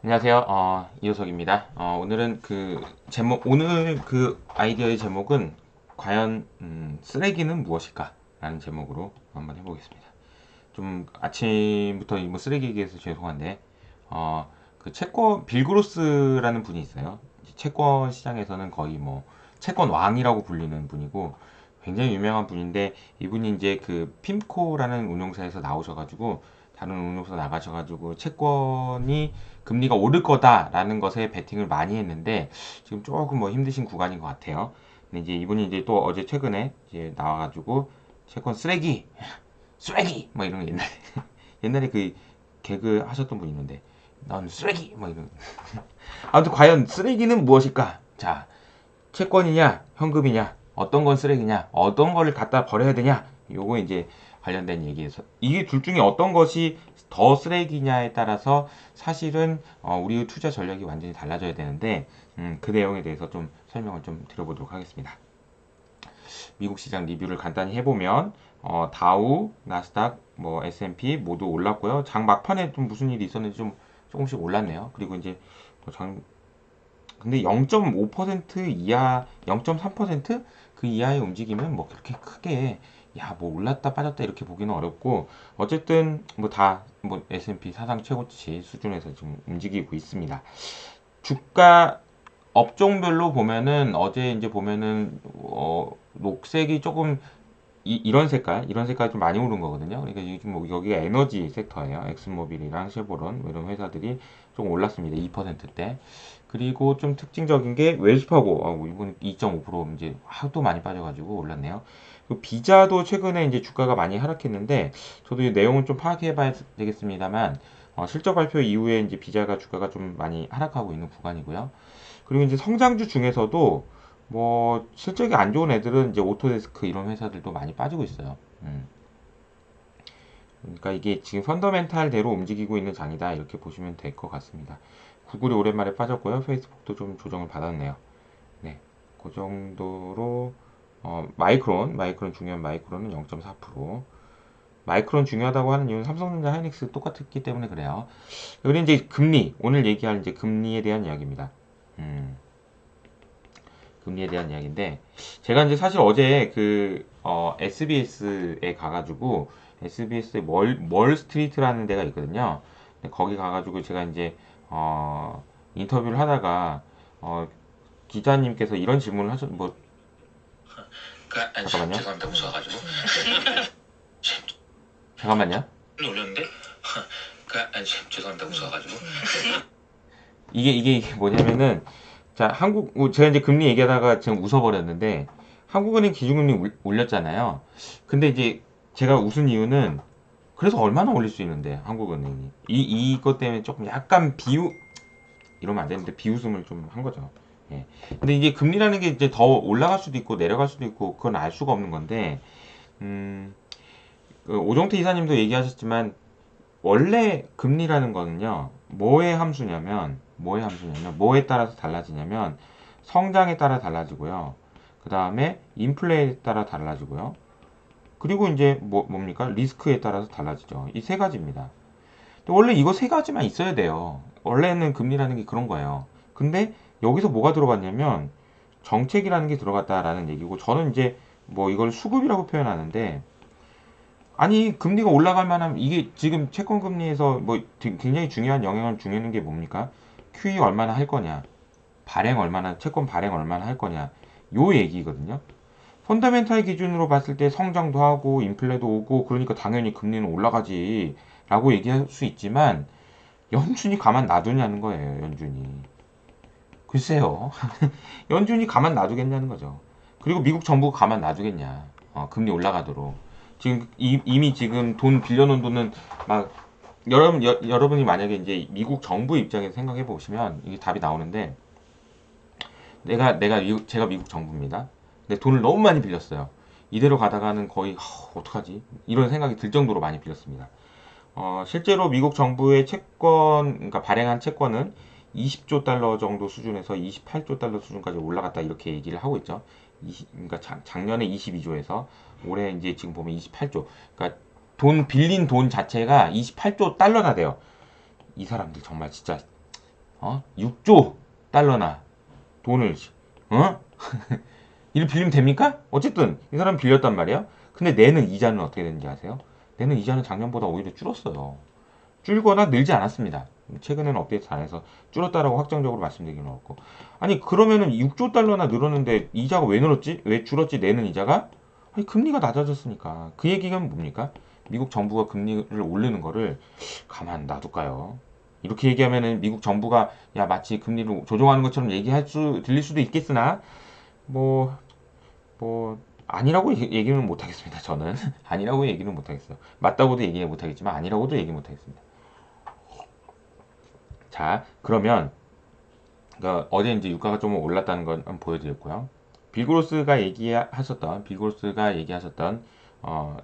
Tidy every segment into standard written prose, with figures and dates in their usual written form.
안녕하세요. 이효석입니다. 오늘은 오늘 그 아이디어의 제목은 과연 쓰레기는 무엇일까? 라는 제목으로 한번 해보겠습니다. 좀 아침부터 뭐 쓰레기 얘기해서 죄송한데, 그 채권, 빌그로스라는 분이 있어요. 채권 시장에서는 거의 뭐, 채권 왕이라고 불리는 분이고, 굉장히 유명한 분인데, 이분이 이제 그 핌코라는 운용사에서 나오셔가지고, 다른 운용사 나가셔가지고, 채권이 금리가 오를 거다라는 것에 베팅을 많이 했는데, 지금 조금 뭐 힘드신 구간인 것 같아요. 근데 이제 이분이 이제 또 어제 최근에 이제 나와가지고, 채권 쓰레기! 쓰레기! 뭐 이런 거 옛날에 옛날에 그 개그 하셨던 분 있는데 넌 쓰레기! 뭐 이런 아무튼 과연 쓰레기는 무엇일까? 자, 채권이냐 현금이냐 어떤 건 쓰레기냐 어떤 거를 갖다 버려야 되냐 요거 이제 관련된 얘기에서 이게 둘 중에 어떤 것이 더 쓰레기냐에 따라서 사실은 우리의 투자 전략이 완전히 달라져야 되는데 그 내용에 대해서 좀 설명을 좀 드려보도록 하겠습니다. 미국 시장 리뷰를 간단히 해보면 다우, 나스닥, 뭐 S&P 모두 올랐고요. 장 막판에 좀 무슨 일이 있었는지 좀 조금씩 올랐네요. 그리고 이제 장 근데 0.5% 이하, 0.3%그 이하의 움직임은 뭐 그렇게 크게 뭐 올랐다 빠졌다 이렇게 보기는 어렵고 어쨌든 뭐 다 뭐 S&P 사상 최고치 수준에서 지금 움직이고 있습니다. 주가 업종별로 보면은 어제 이제 보면은 녹색이 조금 이런 색깔 좀 많이 오른 거거든요. 그러니까 지금 뭐 여기가 에너지 섹터예요. 엑슨모빌이랑 쉐보론 뭐 이런 회사들이 좀 올랐습니다. 2%대. 그리고 좀 특징적인 게 웰스파고 이번 2.5% 이제 하도 많이 빠져가지고 올랐네요. 그 비자도 최근에 이제 주가가 많이 하락했는데 저도 이 내용은 좀 파악해봐야 되겠습니다만 실적 발표 이후에 이제 비자가 주가가 좀 많이 하락하고 있는 구간이고요. 그리고 이제 성장주 중에서도 뭐 실적이 안 좋은 애들은 이제 오토데스크 이런 회사들도 많이 빠지고 있어요. 그러니까 이게 지금 펀더멘탈대로 움직이고 있는 장이다 이렇게 보시면 될 것 같습니다. 구글이 오랜만에 빠졌고요. 페이스북도 좀 조정을 받았네요. 네, 그 정도로 마이크론 중요한 마이크론은 0.4%. 마이크론 중요하다고 하는 이유는 삼성전자 하이닉스 똑같았기 때문에 그래요. 그리고 이제 금리 오늘 얘기할 이제 금리에 대한 이야기입니다. 음. 금리에 대한 이야기인데 제가 이제 사실 어제 SBS에 가가지고 SBS의 멀 스트리트라는 데가 있거든요. 근데 거기 가가지고 제가 이제 인터뷰를 하다가 기자님께서 이런 질문을 하셨 뭐 잠깐만요. 죄송합니다. 무서워가지고. 잠깐만요. 올렸는데 죄송합니다. 무서워가지고. 이게 뭐냐면은 자 제가 이제 금리 얘기하다가 지금 웃어버렸는데 한국은행 기준금리 올렸잖아요. 근데 이제 제가 웃은 이유는 그래서 얼마나 올릴 수 있는데 한국은행이 이것 때문에 조금 약간 이러면 안 되는데 비웃음을 좀 한 거죠. 예. 근데 이제 금리라는 게 이제 더 올라갈 수도 있고 내려갈 수도 있고 그건 알 수가 없는 건데 음, 그 오정태 이사님도 얘기하셨지만 원래 금리라는 거는요 뭐에 따라서 달라지냐면 성장에 따라 달라지고요. 그 다음에 인플레에 따라 달라지고요. 그리고 이제 뭡니까? 리스크에 따라서 달라지죠. 이 세 가지입니다. 원래 이거 세 가지만 있어야 돼요. 원래는 금리라는 게 그런 거예요. 근데 여기서 뭐가 들어갔냐면 정책이라는 게 들어갔다라는 얘기고 저는 이제 뭐 이걸 수급이라고 표현하는데 아니 금리가 올라갈 만한 이게 지금 채권 금리에서 뭐 굉장히 중요한 영향을 주는 게 뭡니까? QE 얼마나 할 거냐, 채권 발행 얼마나 할 거냐, 요 얘기거든요. 펀더멘탈 기준으로 봤을 때 성장도 하고 인플레도 오고 그러니까 당연히 금리는 올라가지 라고 얘기할 수 있지만 연준이 가만 놔두냐는 거예요. 연준이 글쎄요. 연준이 가만 놔두겠냐는 거죠. 그리고 미국 정부가 가만 놔두겠냐. 금리 올라가도록 지금 이미 지금 돈 빌려놓은 돈은 막 여러분이 만약에 이제 미국 정부 입장에서 생각해 보시면 이게 답이 나오는데 제가 미국 정부입니다. 근데 돈을 너무 많이 빌렸어요. 이대로 가다가는 거의 어떡하지? 이런 생각이 들 정도로 많이 빌렸습니다. 실제로 미국 정부의 그러니까 발행한 채권은 20조 달러 정도 수준에서 28조 달러 수준까지 올라갔다 이렇게 얘기를 하고 있죠. 그러니까 작년에 22조에서 올해 이제 지금 보면 28조. 그러니까 빌린 돈 자체가 28조 달러나 돼요. 이 사람들 정말 진짜 6조 달러나 돈을 이를 빌리면 됩니까? 어쨌든 이 사람 빌렸단 말이에요. 근데 내는 이자는 어떻게 되는지 아세요? 내는 이자는 작년보다 오히려 줄었어요. 줄거나 늘지 않았습니다. 최근에는 업데이트 안 해서 줄었다라고 확정적으로 말씀드리기는 어렵고. 아니 그러면은 6조 달러나 늘었는데 이자가 왜 늘었지? 왜 줄었지? 내는 이자가? 아니 금리가 낮아졌으니까. 그 얘기가 뭡니까? 미국 정부가 금리를 올리는 거를 가만 놔둘까요? 이렇게 얘기하면은 미국 정부가 야 마치 금리를 조정하는 것처럼 들릴 수도 있겠으나 뭐 아니라고 얘기는 못하겠습니다. 저는 아니라고 얘기는 못하겠어요. 맞다고도 얘기 못하겠지만 아니라고도 얘기 못하겠습니다. 자, 그러면 그러니까 어제 이제 유가가 좀 올랐다는 건 한번 보여드렸고요. 빌고로스가 얘기하셨던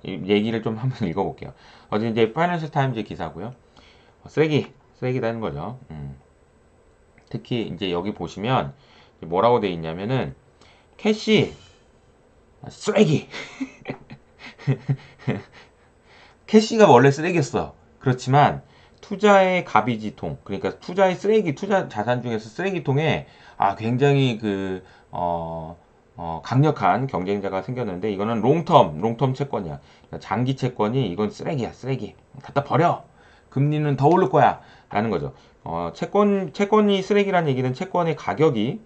이 얘기를 좀 한번 읽어볼게요. 어제 이제 파이낸셜 타임즈 기사고요. 쓰레기다는 거죠. 특히 이제 여기 보시면 뭐라고 돼 있냐면은 캐시 쓰레기. 캐시가 원래 쓰레기였어. 그렇지만 투자의 가비지통, 그러니까 투자의 쓰레기, 투자 자산 중에서 쓰레기통에 굉장히 강력한 경쟁자가 생겼는데 이거는 롱텀 채권이야. 그러니까 장기 채권이 이건 쓰레기야, 쓰레기. 갖다 버려. 금리는 더 오를 거야. 라는 거죠. 채권이 쓰레기라는 얘기는 채권의 가격이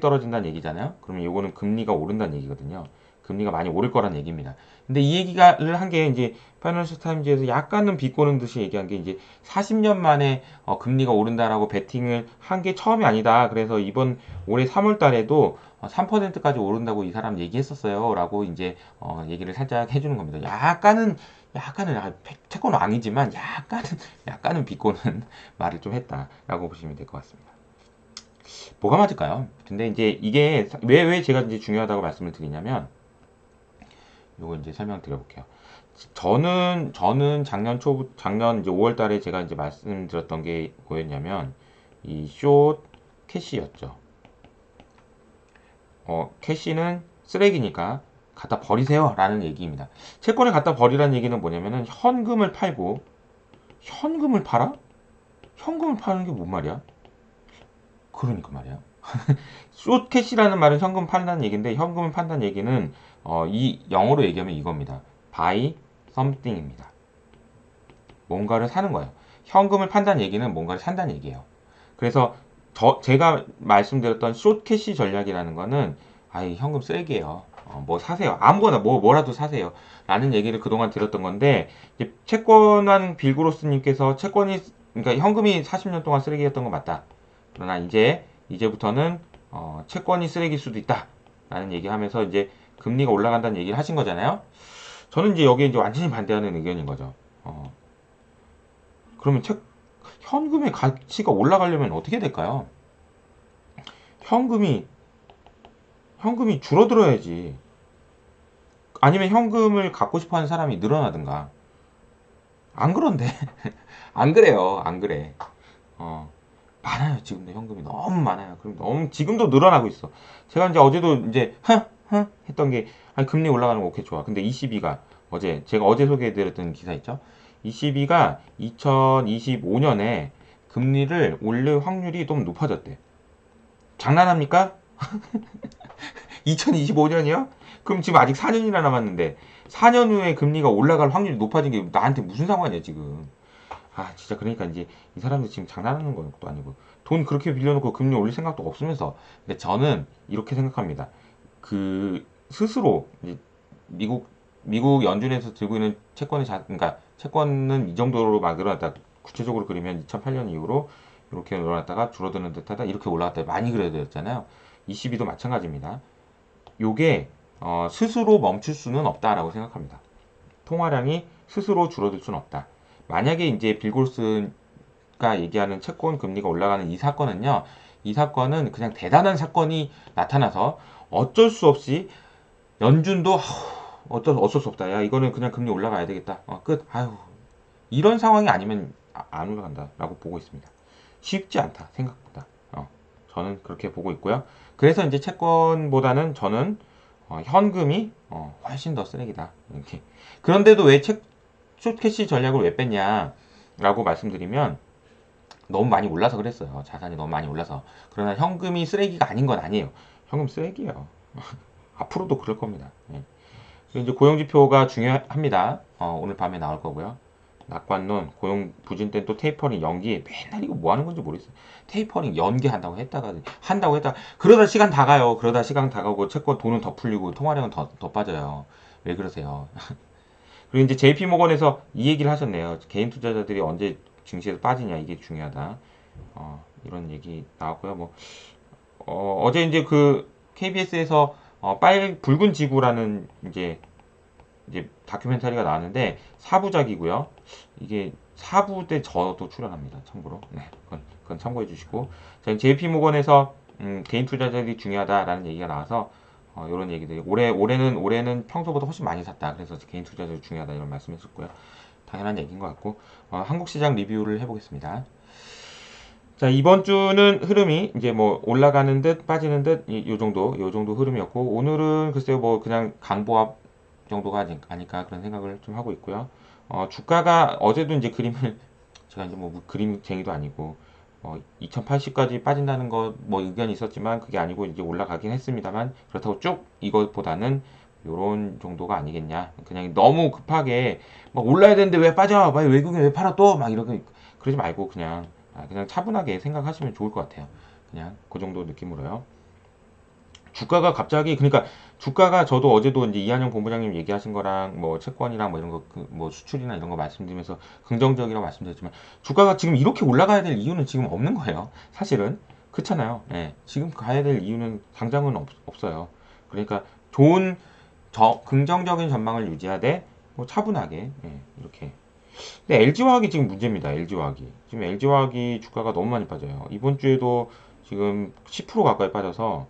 떨어진다는 얘기잖아요. 그러면 이거는 금리가 오른다는 얘기거든요. 금리가 많이 오를 거란 얘기입니다. 근데 이 얘기를 한 게 이제 파이낸셜 타임즈에서 약간은 비꼬는 듯이 얘기한 게 이제 40년 만에 금리가 오른다라고 베팅을 한 게 처음이 아니다. 그래서 이번 올해 3월 달에도 3%까지 오른다고 이 사람 얘기했었어요. 라고 이제 얘기를 살짝 해주는 겁니다. 약간은 채권 왕이지만 약간은 비꼬는 말을 좀 했다라고 보시면 될 것 같습니다. 뭐가 맞을까요? 근데 이제 이게 왜 제가 이제 중요하다고 말씀을 드리냐면 요거 이제 설명드려볼게요. 저는 작년 이제 5월 달에 제가 이제 말씀드렸던 게 뭐였냐면 이 숏 캐시였죠. 캐시는 쓰레기니까 갖다 버리세요 라는 얘기입니다. 채권을 갖다 버리라는 얘기는 뭐냐면은 현금을 팔고 현금을 팔아? 현금을 파는 게 뭔 말이야? 그러니까 말이야. 숏캐시라는 말은 현금 판다는 얘기인데 현금을 판다는 얘기는 이 영어로 얘기하면 이겁니다. buy something입니다. 뭔가를 사는 거예요. 현금을 판다는 얘기는 뭔가를 산다는 얘기예요. 그래서 제가 말씀드렸던 숏캐시 전략이라는 거는 현금 쓰레기예요. 뭐 사세요. 아무거나 뭐라도 사세요. 라는 얘기를 그동안 드렸던 건데 이제 채권한 빌그로스님께서 그러니까 현금이 40년 동안 쓰레기였던 건 맞다. 그러나 이제부터는 채권이 쓰레기일 수도 있다. 라는 얘기하면서 이제 금리가 올라간다는 얘기를 하신 거잖아요. 저는 이제 여기에 이제 완전히 반대하는 의견인 거죠. 그러면 현금의 가치가 올라가려면 어떻게 될까요? 현금이 줄어들어야지. 아니면 현금을 갖고 싶어 하는 사람이 늘어나든가. 안 그런데. 안 그래요. 안 그래. 많아요. 지금도 현금이 너무 많아요. 그럼 너무 지금도 늘어나고 있어. 제가 이제 어제도 이제 했던 게 금리 올라가는 거 오케이 좋아. 근데 ECB가 제가 어제 소개해드렸던 기사 있죠. ECB가 2025년에 금리를 올릴 확률이 좀 높아졌대. 장난합니까? 2025년이요? 그럼 지금 아직 4년이나 남았는데 4년 후에 금리가 올라갈 확률이 높아진 게 나한테 무슨 상관이야 지금. 진짜 그러니까 이제 이 사람들 지금 장난하는 것도 아니고 돈 그렇게 빌려놓고 금리 올릴 생각도 없으면서. 근데 저는 이렇게 생각합니다. 스스로 이제 미국 연준에서 들고 있는 그러니까 채권은 이 정도로 막 늘어났다. 구체적으로 그리면 2008년 이후로 이렇게 늘어났다가 줄어드는 듯하다 이렇게 올라갔다 많이 그래졌잖아요. 22도 마찬가지입니다. 요게 스스로 멈출 수는 없다라고 생각합니다. 통화량이 스스로 줄어들 수는 없다. 만약에 이제 빌골스가 얘기하는 채권 금리가 올라가는 이 사건은 그냥 대단한 사건이 나타나서 어쩔 수 없이 연준도 어쩔 수 없다. 야 이거는 그냥 금리 올라가야 되겠다. 끝. 이런 상황이 아니면 안 올라간다라고 보고 있습니다. 쉽지 않다 생각보다. 저는 그렇게 보고 있고요. 그래서 이제 채권보다는 저는 현금이 훨씬 더 쓰레기다. 이렇게. 그런데도 왜 숏캐시 전략을 왜 뺐냐라고 말씀드리면 너무 많이 올라서 그랬어요. 자산이 너무 많이 올라서. 그러나 현금이 쓰레기가 아닌 건 아니에요. 현금 쓰레기예요. 앞으로도 그럴 겁니다. 예. 그리고 이제 고용지표가 중요합니다. 오늘 밤에 나올 거고요. 낙관론, 고용 부진 때는 또 테이퍼링 연기, 맨날 이거 뭐 하는 건지 모르겠어요. 테이퍼링 연기한다고 했다가, 그러다 시간 다 가요. 그러다 시간 다 가고, 채권 돈은 더 풀리고, 통화량은 더 빠져요. 왜 그러세요? 그리고 이제 JP 모건에서 이 얘기를 하셨네요. 개인 투자자들이 언제 증시에서 빠지냐, 이게 중요하다. 이런 얘기 나왔고요. 어제 이제 그 KBS에서 붉은 지구라는 이제 다큐멘터리가 나왔는데 4부작이고요. 이게 4부 때 저도 출연합니다. 참고로. 네, 그건 참고해 주시고. 자, JP 모건에서 개인 투자자들이 중요하다라는 얘기가 나와서 이런 얘기들이 올해는 평소보다 훨씬 많이 샀다. 그래서 개인 투자자들이 중요하다 이런 말씀했었고요. 당연한 얘기인 것 같고 한국 시장 리뷰를 해보겠습니다. 자, 이번 주는 흐름이 이제 뭐 올라가는 듯 빠지는 듯 요 정도 흐름이었고 오늘은 글쎄요 뭐 그냥 강보합 정도가 아닐까 그런 생각을 좀 하고 있고요. 주가가 어제도 이제 그림을 제가 이제 뭐 그림쟁이도 아니고 2080까지 빠진다는 거 뭐 의견이 있었지만 그게 아니고 이제 올라가긴 했습니다만 그렇다고 쭉 이것보다는 요런 정도가 아니겠냐. 그냥 너무 급하게 막 올라야 되는데 왜 빠져? 막 외국인 왜 팔아 또? 막 이렇게 그러지 말고 그냥 차분하게 생각하시면 좋을 것 같아요. 그냥 그 정도 느낌으로요. 주가가 갑자기 그러니까 주가가 저도 어제도 이제 이한영 본부장님 얘기하신 거랑 뭐 채권이랑 뭐 이런 거 뭐 수출이나 이런 거 말씀드리면서 긍정적이라고 말씀드렸지만 주가가 지금 이렇게 올라가야 될 이유는 지금 없는 거예요. 사실은 그렇잖아요. 예. 지금 가야 될 이유는 당장은 없어요. 그러니까 좋은 긍정적인 전망을 유지하되 뭐 차분하게 이렇게. 근데 LG화학이 지금 문제입니다. LG화학이 지금 LG화학이 주가가 너무 많이 빠져요. 이번 주에도 지금 10% 가까이 빠져서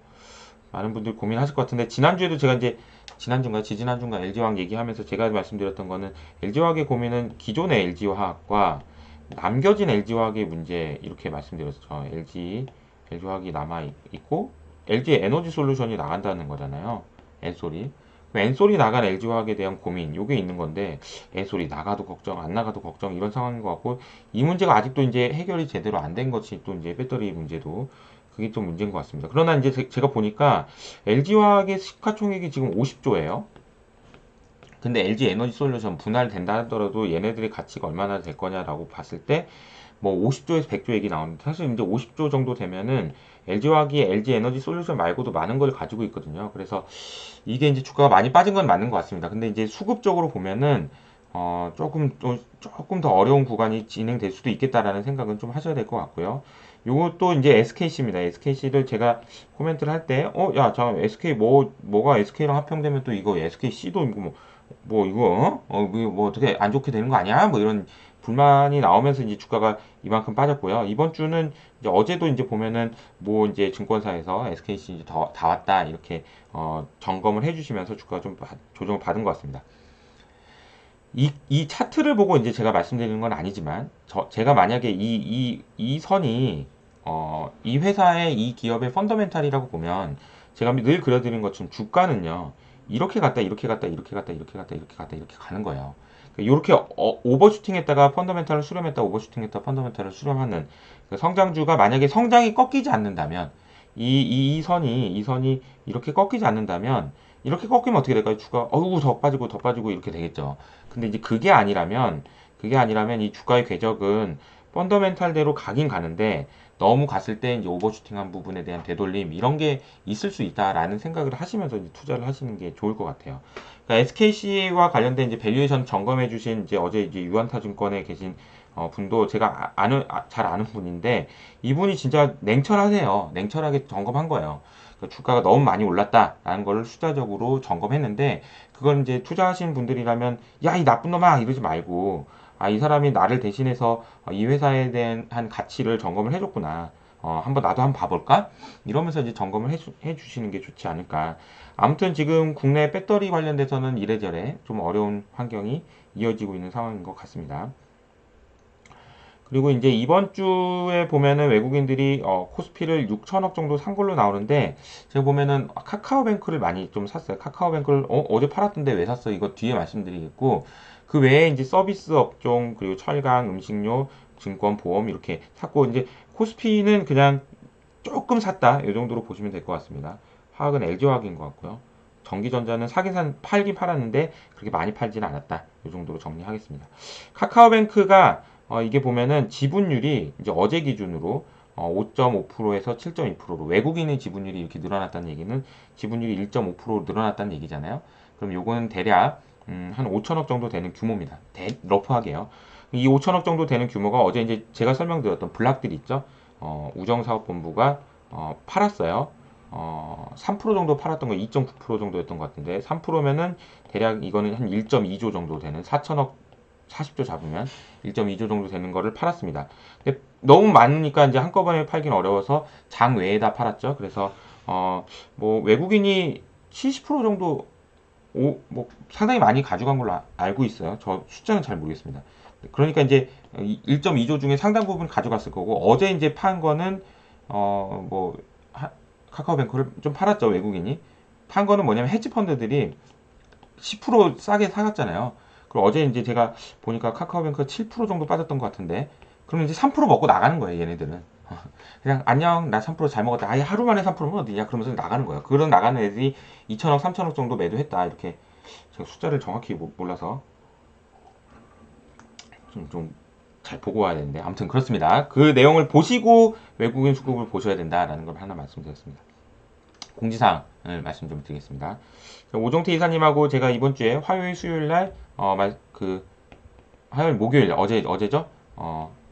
많은 분들 고민하실 것 같은데 지난주에도 제가 이제 지난주인가 LG화학 얘기하면서 제가 말씀드렸던 거는 LG화학의 고민은 기존의 LG화학과 남겨진 LG화학의 문제 이렇게 말씀드렸죠. LG화학이 남아 있고 LG 에너지 솔루션이 나간다는 거잖아요. 엔솔이. 엔솔이 나간 LG화학에 대한 고민 요게 있는 건데 엔솔이 나가도 걱정 안 나가도 걱정 이런 상황인 것 같고 이 문제가 아직도 이제 해결이 제대로 안 된 것이 또 이제 배터리 문제도 그게 좀 문제인 것 같습니다. 그러나 이제 제가 보니까 LG화학의 시가총액이 지금 50조예요. 근데 LG 에너지 솔루션 분할된다 하더라도 얘네들의 가치가 얼마나 될 거냐라고 봤을 때 뭐 50조에서 100조 얘기 나오는데 사실 이제 50조 정도 되면은 LG화학이 LG 에너지 솔루션 말고도 많은 걸 가지고 있거든요. 그래서 이게 이제 주가가 많이 빠진 건 맞는 것 같습니다. 근데 이제 수급적으로 보면은 조금 더 어려운 구간이 진행될 수도 있겠다라는 생각은 좀 하셔야 될 것 같고요. 요것도 이제 SKC입니다. SKC를 제가 코멘트를 할 때, 야, 저 SK 뭐가 SK랑 합병되면 또 이거 SKC도 이거 이거, 뭐 어떻게 안 좋게 되는 거 아니야? 뭐 이런 불만이 나오면서 이제 주가가 이만큼 빠졌고요. 이번 주는 이제 어제도 이제 보면은 뭐 이제 증권사에서 SKC 이제 다 왔다 이렇게 점검을 해주시면서 주가가 좀 조정을 받은 것 같습니다. 이 차트를 보고 이제 제가 말씀드리는 건 아니지만, 제가 만약에 이 선이, 이 회사의 이 기업의 펀더멘탈이라고 보면, 제가 늘 그려드린 것처럼 주가는요, 이렇게 갔다, 이렇게 갔다, 이렇게 갔다, 이렇게 갔다, 이렇게 갔다, 이렇게 가는 거예요. 이렇게 오버슈팅 했다가 펀더멘탈을 수렴했다, 오버슈팅 했다, 펀더멘탈을 수렴하는 그 성장주가 만약에 성장이 꺾이지 않는다면, 이 선이 이렇게 꺾이지 않는다면, 이렇게 꺾이면 어떻게 될까요? 주가, 더 빠지고 이렇게 되겠죠. 근데 이제 그게 아니라면 이 주가의 궤적은 펀더멘탈대로 가긴 가는데 너무 갔을 때 이제 오버슈팅한 부분에 대한 되돌림 이런 게 있을 수 있다라는 생각을 하시면서 이제 투자를 하시는 게 좋을 것 같아요. 그러니까 SKC와 관련된 이제 밸류에이션 점검해 주신 이제 어제 이제 유한타증권에 계신 분도 제가 잘 아는 분인데 이분이 진짜 냉철하세요. 냉철하게 점검한 거예요. 그러니까 주가가 너무 많이 올랐다라는 걸 숫자적으로 점검했는데 그걸 이제 투자하신 분들이라면 야, 이 나쁜 놈아 이러지 말고 이 사람이 나를 대신해서 이 회사에 대한 가치를 점검을 해줬구나. 나도 한번 봐볼까? 이러면서 이제 점검을 해주시는 게 좋지 않을까. 아무튼 지금 국내 배터리 관련돼서는 이래저래 좀 어려운 환경이 이어지고 있는 상황인 것 같습니다. 그리고 이제 이번 주에 보면은 외국인들이 코스피를 6천억 정도 산 걸로 나오는데 제가 보면은 카카오뱅크를 많이 좀 샀어요. 카카오뱅크를 어제 팔았던데 왜 샀어? 이거 뒤에 말씀드리겠고 그 외에 이제 서비스 업종 그리고 철강, 음식료, 증권, 보험 이렇게 샀고 이제 코스피는 그냥 조금 샀다 이 정도로 보시면 될 것 같습니다. 화학은 LG화학인 것 같고요. 전기전자는 팔긴 팔았는데 그렇게 많이 팔지는 않았다. 이 정도로 정리하겠습니다. 카카오뱅크가 이게 보면은 지분율이 이제 어제 기준으로 5.5%에서 7.2%로 외국인의 지분율이 이렇게 늘어났다는 얘기는 지분율이 1.5% 늘어났다는 얘기잖아요. 그럼 요거는 대략 한 5천억 정도 되는 규모입니다. 러프하게요. 이 5천억 정도 되는 규모가 어제 이제 제가 설명드렸던 블락들이 있죠. 우정사업본부가 팔았어요. 3% 정도 팔았던 거 2.9% 정도였던 것 같은데 3%면은 대략 이거는 한 1.2조 정도 되는 4천억 40조 잡으면 1.2조 정도 되는 거를 팔았습니다. 근데 너무 많으니까 이제 한꺼번에 팔긴 어려워서 장 외에다 팔았죠. 그래서 뭐 외국인이 70% 정도 뭐 상당히 많이 가져간 걸로 알고 있어요. 저 숫자는 잘 모르겠습니다. 그러니까 이제 1.2조 중에 상당 부분 가져갔을 거고 어제 이제 판 거는 뭐 카카오뱅크를 좀 팔았죠. 외국인이 판 거는 뭐냐면 헤지 펀드들이 10% 싸게 사갔잖아요. 그리고 어제 이제 제가 보니까 카카오뱅크가 7% 정도 빠졌던 것 같은데 그러면 이제 3% 먹고 나가는 거예요. 얘네들은 그냥 안녕 나 3%잘 먹었다. 아예 하루 만에 3%면 어디냐 그러면서 나가는 거예요. 그런 나가는 애들이 2천억 3천억 정도 매도했다. 이렇게 제가 숫자를 정확히 몰라서 좀 잘 보고 와야 되는데 아무튼 그렇습니다. 그 내용을 보시고 외국인 수급을 보셔야 된다라는 걸 하나 말씀드렸습니다. 공지사항을 말씀 좀 드리겠습니다. 오종태 이사님하고 제가 이번 주에 화요일 수요일 날 화요일 목요일 어제죠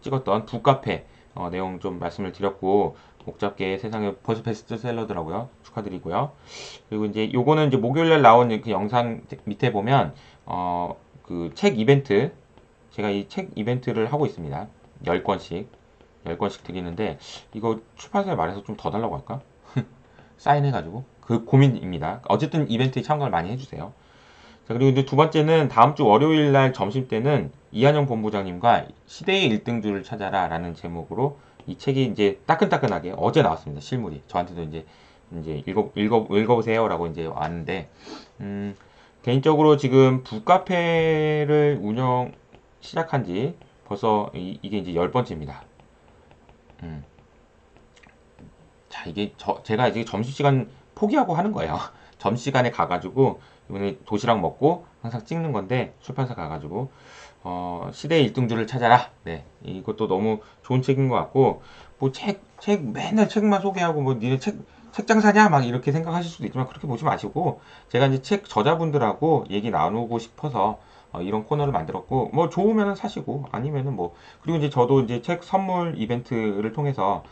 찍었던 북카페 내용 좀 말씀을 드렸고 목잡게 세상의 벌써 베스트셀러더라고요. 축하드리고요. 그리고 이제 요거는 이제 목요일 날 나온 그 영상 밑에 보면 그 책 이벤트 제가 이 책 이벤트를 하고 있습니다. 10권씩 드리는데 이거 출판사에 말해서 좀 더 달라고 할까? 사인해가지고 그 고민입니다. 어쨌든 이벤트에 참가를 많이 해주세요. 자, 그리고 이제 두 번째는 다음 주 월요일 날 점심 때는 이한영 본부장님과 시대의 1등주를 찾아라 라는 제목으로 이 책이 이제 따끈따끈하게 어제 나왔습니다. 실물이. 저한테도 이제 읽어보세요 라고 이제 왔는데, 개인적으로 지금 북카페를 운영 시작한 지 벌써 이게 이제 10번째입니다. 자, 이게 제가 이제 점심시간 포기하고 하는 거예요. 점심시간에 가가지고 이번에 도시락 먹고 항상 찍는 건데 출판사 가가지고 시대의 1등주를 찾아라. 네, 이것도 너무 좋은 책인 것 같고 뭐 맨날 책만 소개하고 뭐 니네 책장 사냐 막 이렇게 생각하실 수도 있지만 그렇게 보지 마시고 제가 이제 책 저자분들하고 얘기 나누고 싶어서 이런 코너를 만들었고 뭐 좋으면은 사시고 아니면은 뭐 그리고 이제 저도 이제 책 선물 이벤트를 통해서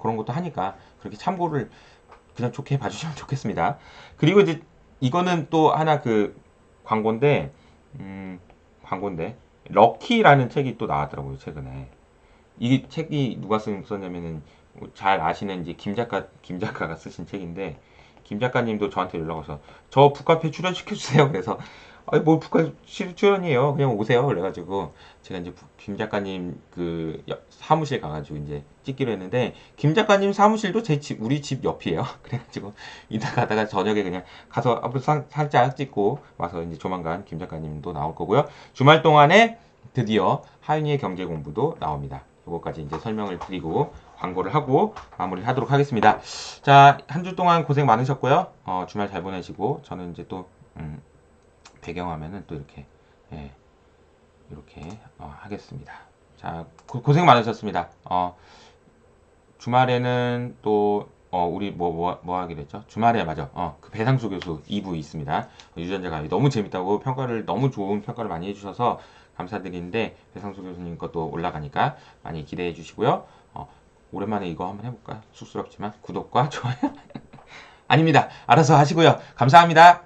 그런 것도 하니까 그렇게 참고를 그냥 좋게 봐주시면 좋겠습니다. 그리고 이제 이거는 또 하나 그 광고인데 럭키라는 책이 또 나왔더라고요 최근에. 이 책이 누가 썼냐면은 잘 아시는 이제 김 작가가 쓰신 책인데 김 작가님도 저한테 연락 와서 저 북카페 출연시켜주세요. 그래서 아니 뭐 북카 출연이에요. 그냥 오세요. 그래가지고 제가 이제 김 작가님 그 사무실 가가지고 이제 찍기로 했는데 김 작가님 사무실도 우리 집 옆이에요. 그래가지고 이따 가다가 저녁에 그냥 가서 앞으로 살짝 찍고 와서 이제 조만간 김 작가님도 나올 거고요. 주말 동안에 드디어 하윤이의 경제 공부도 나옵니다. 요거까지 이제 설명을 드리고 광고를 하고 마무리를 하도록 하겠습니다. 자, 한 주 동안 고생 많으셨고요. 주말 잘 보내시고 저는 이제 또 배경화면은 또 이렇게 이렇게 하겠습니다. 자, 고생 많으셨습니다. 주말에는 또 우리 뭐 하기로 했죠? 주말에 맞아. 그 배상수 교수 2부 있습니다. 유전자 강의 너무 재밌다고 너무 좋은 평가를 많이 해주셔서 감사드리는데 배상수 교수님 것도 올라가니까 많이 기대해 주시고요. 오랜만에 이거 한번 해볼까? 쑥스럽지만 구독과 좋아요 아닙니다. 알아서 하시고요. 감사합니다.